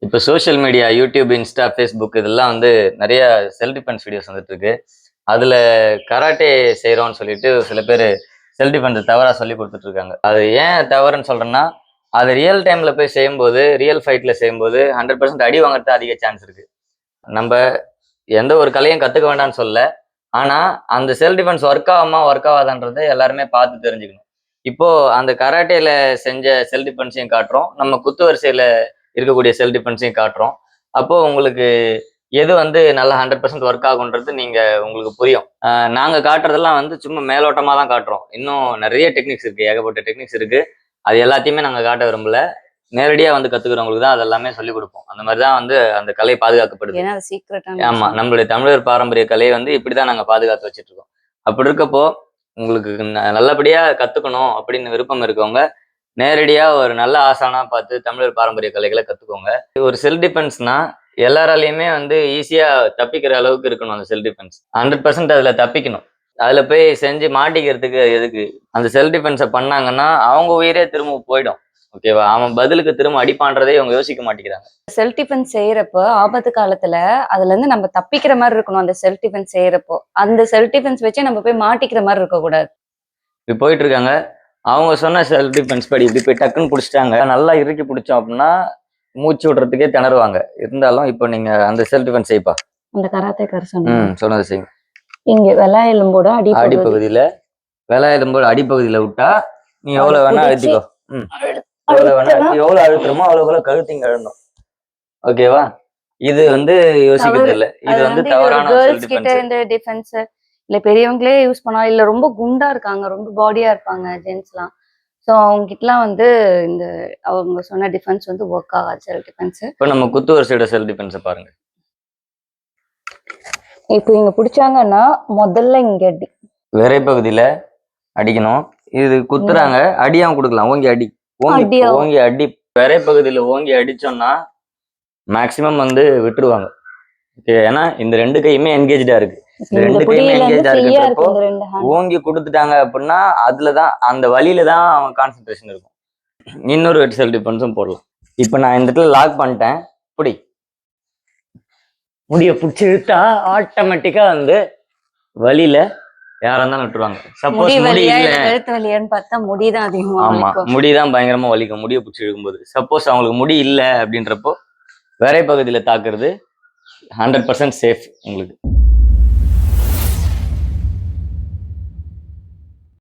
இப்போ social media YouTube, Insta, Facebook இதெல்லாம் வந்து நிறைய செல்ஃப் டிஃபென்ஸ் வீடியோஸ் வந்துட்டு இருக்கு. அதுல கராட்டே செய்றோம்னு சொல்லிட்டு சில பேர் செல்ஃப் டிஃபென்ஸ் தவறா சொல்லி கொடுத்துட்டு இருக்காங்க. அது ஏன் தவறுன்னு சொல்றேன்னா, அது ரியல் டைம்ல போய் செய்யும்போது, ரியல் ஃபைட்ல செய்யும்போது 100% அடி வாங்குறது அதிக சான்ஸ் இருக்கு. நம்ம எந்த ஒரு கலையும் கத்துக்க வேண்டாம்னு சொல்லல. ஆனா அந்த செல்ஃப் டிஃபென்ஸ் ஒர்க் ஆகுமா, ஒர்க் ஆகாதான்றத எல்லாருமே பார்த்து தெரிஞ்சுக்கணும். இப்போ அந்த கராட்டேல செஞ்ச செல்ஃப் டிஃபென்ஸையும் காட்டுறோம். நம்ம குத்து வரிசையில இருக்கக்கூடிய செல்ஃப் டிஃபென்ஸையும் காட்டுறோம். அப்போ உங்களுக்கு எது வந்து நல்லா 100% ஒர்க் ஆகுன்றது உங்களுக்கு புரியும். நாங்க காட்டுறதெல்லாம் வந்து சும்மா மேலோட்டமா தான் காட்டுறோம். இன்னும் நிறைய டெக்னிக்ஸ் இருக்கு. ஏகப்பட்ட டெக்னிக்ஸ் இருக்கு. அது எல்லாத்தையுமே நாங்க காட்ட விரும்பல. நேரடியா வந்து கத்துக்கிறவங்களுக்கு தான் அது எல்லாமே சொல்லிக் கொடுப்போம். அந்த மாதிரி தான் வந்து அந்த கலை பாதுகாக்கப்படுது. ஏன்னா அது சீக்ரெட்டான ஆமா. விஷயம். நம்மளுடைய தமிழர் பாரம்பரிய கலையை வந்து இப்படிதான் நாங்க பாதுகாத்து வச்சுட்டு இருக்கோம். அப்படி இருக்கப்போ, உங்களுக்கு நல்லபடியா கத்துக்கணும் அப்படின்னு விருப்பம் இருக்கவங்க, நேரடியா ஒரு நல்ல ஆசானா பார்த்து தமிழர் பாரம்பரிய கலைகளை கத்துக்கோங்க. ஒரு செல்ஃப் டிஃபென்ஸ்னா எல்லாராலையுமே வந்து ஈஸியா தப்பிக்கிற அளவுக்கு இருக்கணும் அந்த செல்ஃப் டிஃபென்ஸ். 100% அதுல தப்பிக்கணும். அதுல போய் செஞ்சு மாட்டிக்கிறதுக்கு எதுக்கு? அந்த செல்ஃப் டிஃபென்ஸை பண்ணாங்கன்னா அவங்க உயிரே திரும்ப போயிடும். ஓகேவா? அவன் பதிலுக்கு திரும்ப அடிப்பான்றதே அவங்க யோசிக்க மாட்டேங்கிறாங்க. செல்ஃப் டிஃபென்ஸ் செய்யறப்ப ஆபத்து காலத்துல அதுல இருந்து நம்ம தப்பிக்கிற மாதிரி இருக்கணும். அந்த செல்ஃப் டிஃபென்ஸ் செய்யறப்போ அந்த செல்ஃப் டிஃபென்ஸ் வச்சு நம்ம போய் மாட்டிக்கிற மாதிரி இருக்க கூடாது. இப்படி போயிட்டு இருக்காங்க. அவங்க சொன்ன செல்ஃப் டிஃபென்ஸ் படி இப்படி போய் டக்குன்னு பிடிச்சிட்டாங்க. நல்லா இறுக்கி பிடிச்சோம் அப்படின்னா மூச்சு விடுறதுக்கே திணறுவாங்க. இருந்தாலும் இப்போ நீங்க அந்த செல்ஃப் டிஃபென்ஸ் செய்ப்பா. அந்த கராத்தேக்காரர் சொன்னாங்க. சொன்னது செய்யும். இங்க வெள்ளா எலும்போட அடிப்பகுதியில வெள்ளா எலும்போட அடிப்பகுதியில விட்டா நீ எவ்வளவு வேணா அழுத்திக்கோ. எவ்வளவு அழுத்துறமோ அவ்வளவு கழுத்திங்க அழுந்தோம். ஓகேவா? இது வந்து யோசிக்கிறது இல்ல. இது வந்து தவறான கேர்ள்ஸ் கிட்ட இந்த டிஃபென்ஸ் இல்ல பெரியவங்களே யூஸ் பண்ணா இல்ல ரொம்ப குண்டா இருக்காங்க, ரொம்ப பாடியா இருப்பாங்க ஜென்ஸ்லாம். ஸோ அவங்க கிட்டலாம் வந்து இந்த அவங்க சொன்ன டிஃபென்ஸ் வந்து ஒர்க் ஆகாது. Self defence. இப்போ நம்ம குத்து வரிசையோட செல்ஃப் டிஃபென்ஸை பாருங்க. இப்போ இங்க பிடிச்சாங்கன்னா முதல்ல இங்க அடி விரை பகுதியில அடிக்கணும். இது குத்துறாங்க, அடியாவும் கொடுக்கலாம். ஓங்கி அடி, ஓங்கி அடி. விரை பகுதியில ஓங்கி அடிச்சோம்னா மேக்சிமம் வந்து விட்டுருவாங்க. ஏன்னா இந்த ரெண்டு கையுமே என்கேஜா இருக்கு. இந்த ரெண்டு கையுமே என்கேஜா இருக்கிறப்போ ஓங்கி கொடுத்துட்டாங்க அப்படின்னா அதுலதான் அந்த வழியில தான் அவன் கான்சென்ட்ரேஷன் இருக்கும். இன்னொரு செல்ஃப் டிஃபென்ஸும் போடலாம். இப்ப நான் இந்த இடத்துல லாக் பண்ணிட்டேன். புடி முடிய பிடிச்சி இழுத்தா ஆட்டோமேட்டிக்கா வந்து வழியில யாரா இருந்தாலும் விட்டுருவாங்க. சப்போஸ் முடி முடிதான் அதிகமா. ஆமா, முடிதான் பயங்கரமா வலிக்கும் முடிய பிடிச்சி இழுக்கும்போது. சப்போஸ் அவங்களுக்கு முடி இல்லை அப்படின்றப்போ விரை பகுதியில தாக்குறது 100% சேஃப் உங்களுக்கு.